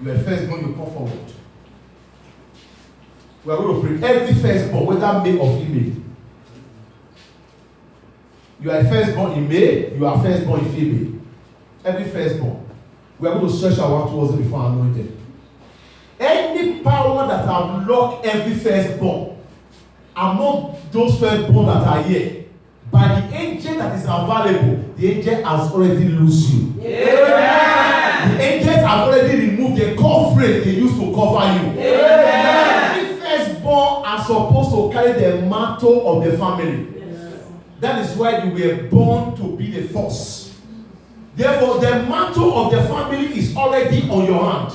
You are a firstborn, you come forward. We are going to pray. Every firstborn, whether male or female. You are a firstborn in male, you are firstborn in female. Every firstborn. We are going to search our heart towards it before anointed. Any power that have locked every firstborn among those firstborn that are here, by the angel that is available, the angel has already loosed you. Amen. The angels have already removed the covering they used to cover you. Amen. Every firstborn are supposed to carry the mantle of the family. Yes. That is why you were born to be the first. Therefore, the mantle of the family is already on your hand.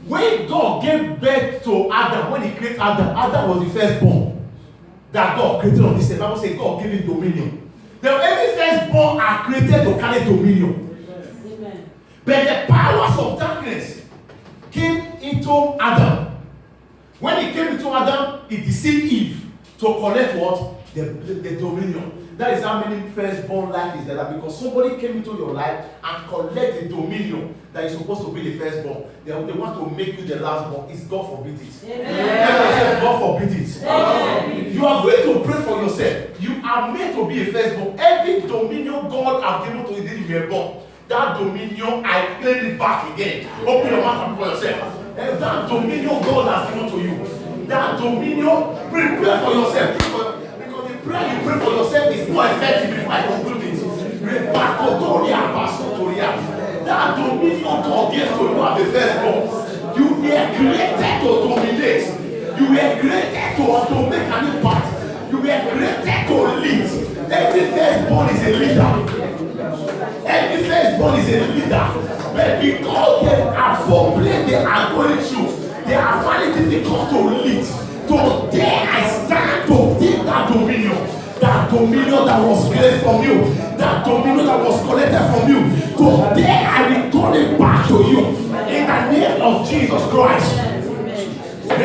When God gave birth to Adam, when he created Adam, Adam was the firstborn that God created on this earth. The Bible says God gave him dominion. Then every firstborn are created to carry dominion. Amen. But the powers of darkness came into Adam. When he came into Adam, he deceived Eve to collect what? The dominion. That is how many firstborn life is there. Because somebody came into your life and collect the dominion that is supposed to be the firstborn. They want to make you the lastborn. It's God forbid it. Amen. God forbid it. Amen. You are going to pray for yourself. You are meant to be a firstborn. Every dominion God has given to you when you were born, that dominion, I claim it back again. Open your mouth and pray for yourself. That dominion God has given to you. That dominion, prepare for yourself. Prayer you pray for yourself is more effective if I conclude it. That dominion God gave to you at the firstborn. You were created to dominate. You were created to make an impact. You were created to lead. Every firstborn is a leader. Every firstborn is a leader. But because they are fortunate, they are going through. They are finding it difficult to lead. Today I stand to take that dominion. That dominion that was created from you. That dominion that was collected from you. Today I return it back to you. In the name of Jesus Christ. In the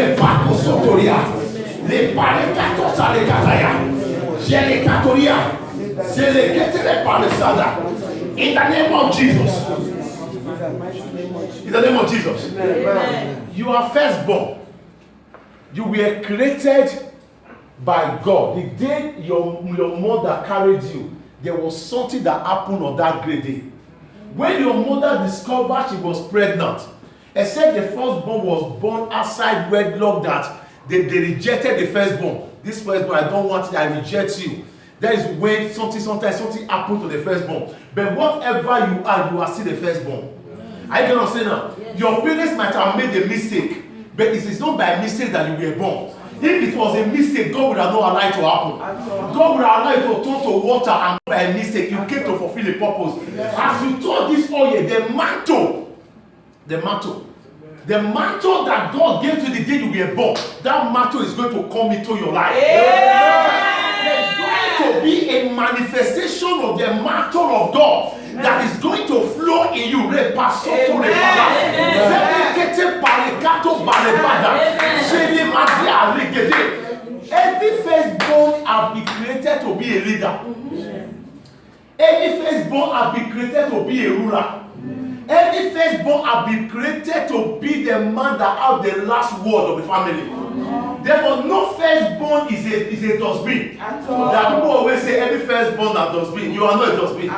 name of Jesus. In the name of Jesus. You are firstborn. You were created by God. The day your mother carried you, there was something that happened on that great day. When your mother discovered she was pregnant, except the firstborn was born outside wedlock, that they rejected the firstborn. This firstborn, I don't want it, I reject you. That is when sometimes something happened to the firstborn. But whatever you are still the firstborn. I cannot say now. Yes. Your parents might have made a mistake. But it is not by mistake that you were born. If it was a mistake, God would have not allowed it to happen. God would have allowed it to turn to water, and by a mistake, you came to fulfill a purpose. As you told this oil, the mantle that God gave to the day you were born, that mantle is going to come into your life. There's going to be a manifestation of the mantle of God that is going to flow in you. Every firstborn have been created to be a leader. Every firstborn have been created to be a ruler. Every firstborn have been created to be the man that has the last word of the family. Therefore, no firstborn is a dustbin. That people always say every firstborn is a dustbin. You are not a dustbin.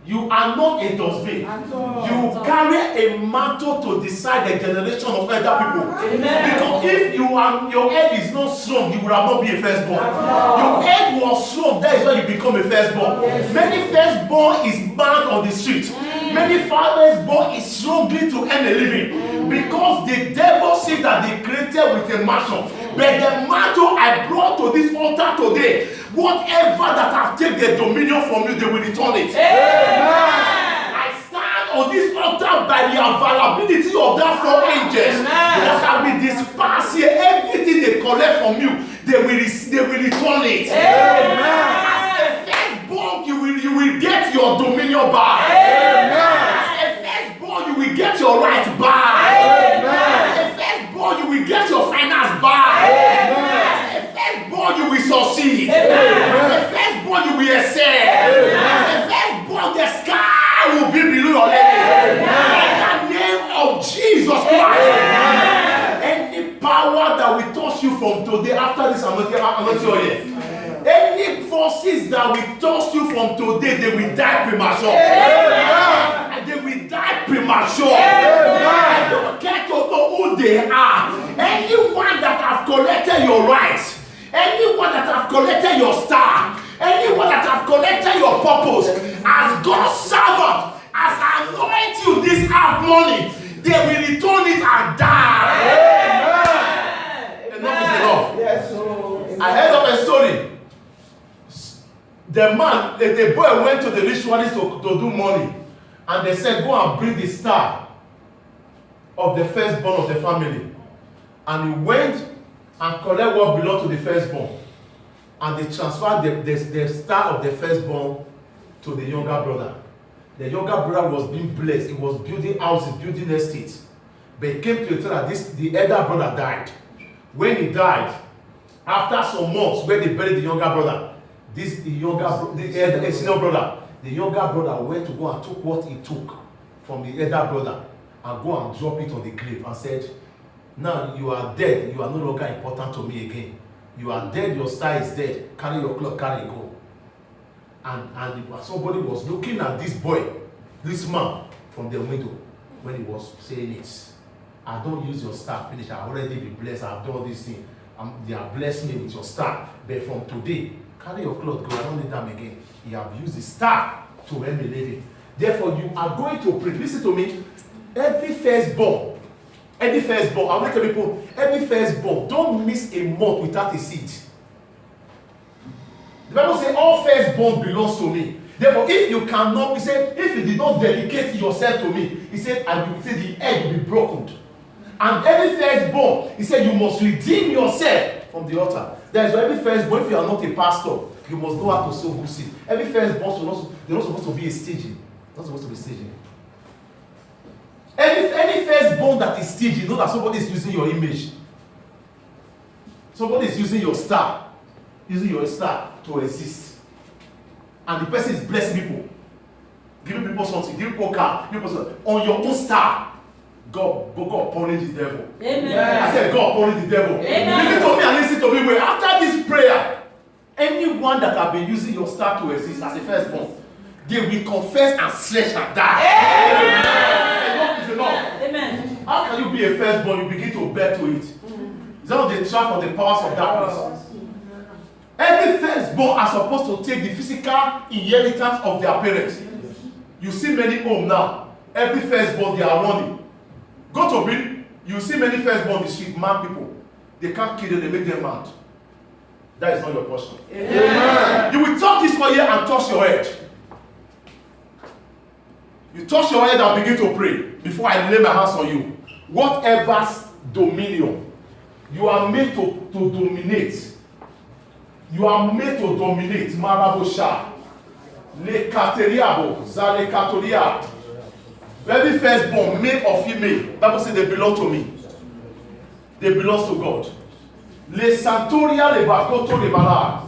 You are not a dustbin. You carry a mantle to decide the generation of other people. Because if your head is not strong, you will not be a firstborn. Your head was strong, that is why you become a firstborn. Many firstborn is banned on the street. Many firstborn is struggling to earn a living. Because the devil said that they created with a mantle. But the mantle I brought to this altar today, whatever that has taken the dominion from you, they will return it. I stand on this altar by the availability of that 4 angels that have been dispersed here. Everything they collect from you, they will return it. As a firstborn, you will get your dominion back. As a firstborn, you will get your right back. As a firstborn, you will get your finance back. As a firstborn, you will succeed. As a firstborn, you will excel. As a firstborn, the sky will be below your level. In the name of from today, after this anointing oil, any forces that will toss you from today, they will die premature. And they will die premature. I don't care to know who they are. Anyone that have collected your rights, anyone that have collected your star, anyone that have collected your purpose, as God's servant, as I anoint you this morning, they will return it and die. Enough is enough. Yes. I heard of a story. The man, the boy went to the ritualist to do money, and they said, go and bring the star of the firstborn of the family. And he went and collect what belonged to the firstborn, and they transferred the star of the firstborn to the younger brother. The younger brother was being blessed. He was building houses, building estates. But it came to the time that the elder brother died. When he died, after some months, when they buried the younger brother, the senior brother went to go and took what he took from the elder brother and go and drop it on the grave and said, now you are dead, you are no longer important to me again. You are dead, your star is dead. Carry your cloth, carry it, go. And somebody was looking at this boy, this man, from the window when he was saying it. I don't use your star, finish. I already been blessed. I have done all these things. They have blessed me with your star. But from today, carry your cloth, go. I don't need them again. You have used the star to earn a living. Therefore, you are going to pray. Listen to me. Every firstborn, I will tell people, every firstborn, don't miss a month without a seed. The Bible says all firstborn belongs to me. Therefore, if you cannot, he said, if you did not dedicate yourself to me, he said, I will say the egg will be broken. And every firstborn, he said, you must redeem yourself from the altar. That is why every firstborn, if you are not a pastor, you must know how to sow good seed. Every firstborn, they're not supposed to be a staging. Not supposed to be staging. Any firstborn that is staging, you know that somebody is using your image. Somebody is using your star. Using your star to exist. And the person is blessing people. Giving people something. Giving people car. Giving people something. On your own star. God punish the devil. Amen. I said God punish the devil. Amen. Listen to me and listen to me. Wait, after this prayer, anyone that have been using your star to exist as a firstborn, they will confess and slash and die. Amen. Enough is enough. Amen. How can you be a firstborn? You begin to bear to it. Is that not the trap of the powers of darkness? Every firstborn are supposed to take the physical inheritance of their parents. You see many homes now. Every firstborn, they are running. Go to read. You see many firstborn in the street, mad people. They can't kill them, they make them mad. That is not your portion. Amen. You will talk this for here and touch your head. You touch your head and begin to pray before I lay my hands on you. Whatever dominion you are made to dominate. You are made to dominate. Marabosha. Le kateriabo. Zale katoria. Every firstborn, male or female, Bible says they belong to me. They belong to God. Le santoria le bakoto le bala.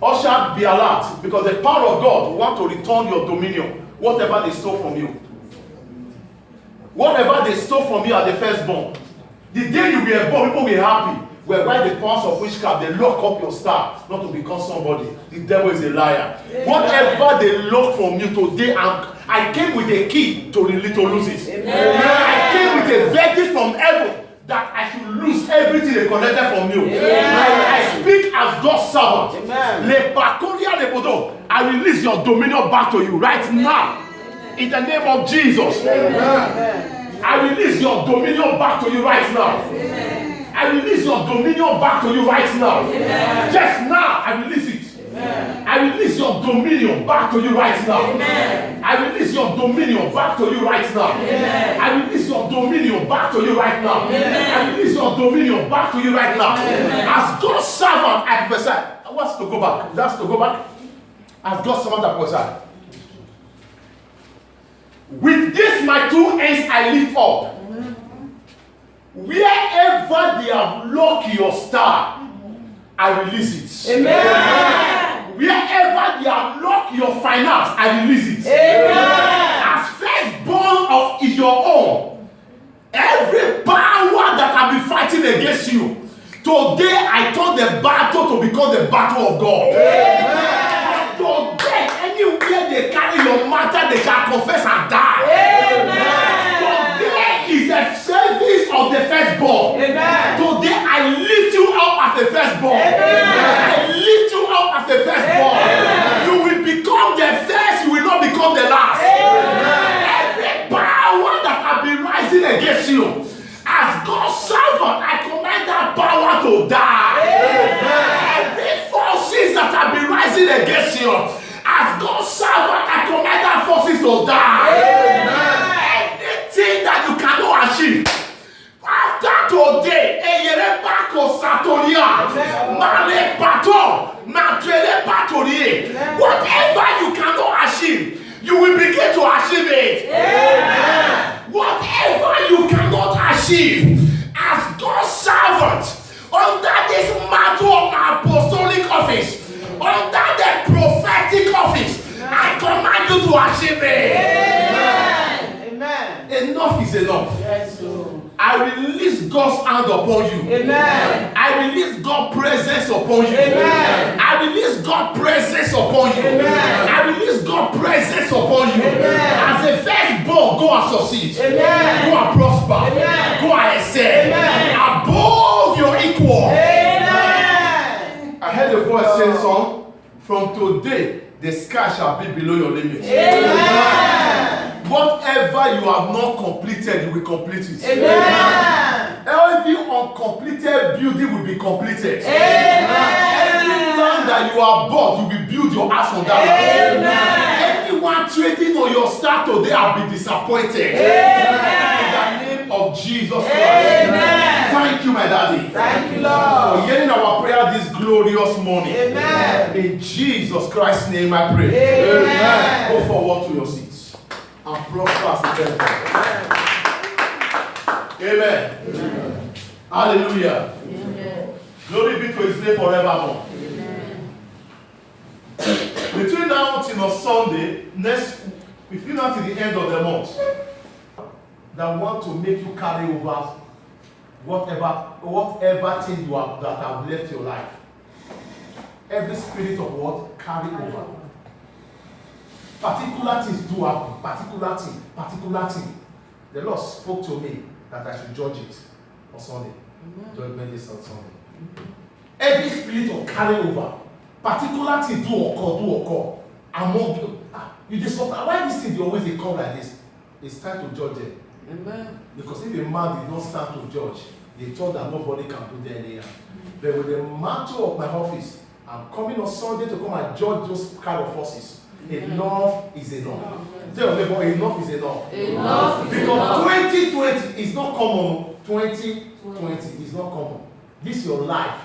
Usher, be alert, because the power of God want to return your dominion. Whatever they stole from you. Whatever they stole from you at the firstborn. The day you were born, people were happy. Whereby the powers of witchcraft, they lock up your star not to become somebody. The devil is a liar. Amen. Whatever they lock from you today, I came with a key to lose it. Amen. I came with a verdict from heaven that I should lose everything they collected from you. I speak as God's servant. I release your dominion back to you right now. In the name of Jesus. Amen. I release your dominion back to you right now. Amen. I release your dominion back to you right now. Amen. Just now, I release it. Amen. I release your dominion back to you right now. Amen. I release your dominion back to you right now. Amen. I release your dominion back to you right now. Amen. I release your dominion back to you right now. Amen. As God's servant, I prophesy. I want to go back. That's to go back. As God's servant, I prophesy. With this, my two hands I lift up. Wherever they have locked your star, I release it. Amen. Wherever they have locked your finance, I release it. Amen. As firstborn of your own, every power that have been fighting against you Today I turn the battle to become the battle of God. Amen. Today, anywhere they carry your matter, they shall confess and die. Amen. Today is the service of the firstborn. Amen. Today I lift you up as the firstborn. I lift you up as the firstborn. You will become the first, you will not become the last. Every power that have been rising against you, as God's servant, I command that power to die. Every forces that have been rising against you, as God's servant, I command that forces to die. Anything that you cannot achieve, after today, whatever you cannot achieve, you will begin to achieve it. Amen. Whatever you cannot achieve, as God's servant, under this mantle of my apostolic office, under the prophetic office, I command you to achieve it. Amen. Amen. Enough is enough. Yes, Lord. I release God's hand upon you. Amen. I release God's presence upon you. Amen. I release God's presence upon you. Amen. I release God's presence upon you. Amen. As a firstborn, go and succeed. Amen. Go and prosper. Amen. Go and excel. Amen. Above your equal. Amen. I heard the voice saying, son, from today, the sky shall be below your limits. Amen. Whatever you have not completed, you will complete it. Amen. Every uncompleted building will be completed. Amen. Every land that you have bought, you will build your house on that land. Anyone trading on your star today, I'll be disappointed. Amen. In the name of Jesus Christ. Amen. Thank you, my daddy. Thank you, Lord, for hearing our prayer this glorious morning. Amen. In Jesus Christ's name I pray. Amen. Go forward to your seats and prosper as a firstborn. Amen. Amen. Hallelujah. Amen. Glory be to his name forevermore. Amen. Between now until Sunday, between now till the end of the month, that want to make you carry over whatever thing you have that have left your life. Every spirit of what? Carry over. Particular things do happen. Particular thing. The Lord spoke to me that I should judge it on Sunday. Judgment is on Sunday. Every spirit of carry over, particular thing do occur. Among you. You just why this thing always they come like this? It's time to judge them. Amen. Because if a man did not stand to judge, they thought that nobody can do them anyhow. But with the mantle of my office, I'm coming on Sunday to come and judge those kind of forces. Enough is enough. Tell them, enough is enough. Enough is because 2020 is not common. 2020 is not common. This is your life.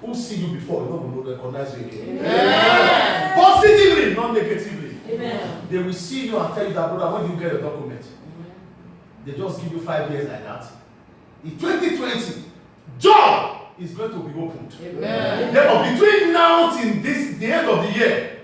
Who see you before, no one will recognize you again. Amen. Positively, not negatively. Amen. They will see you and tell you that, brother, when you get a document, they just give you 5 years like that. In 2020, job is going to be opened. Amen. Then between now till the end of the year,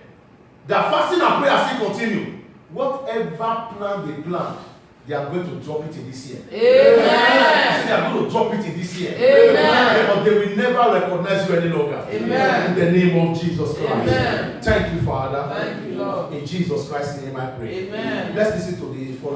the fasting and prayer still continue. Whatever plan they planned, they are going to drop it in this year. Amen. They are going to drop it in this year. Amen. But they will never recognize you any longer. Amen. In the name of Jesus Christ. Amen. Thank you, Father. Thank you, Lord. In Jesus Christ's name I pray. Amen. Let's listen to the following.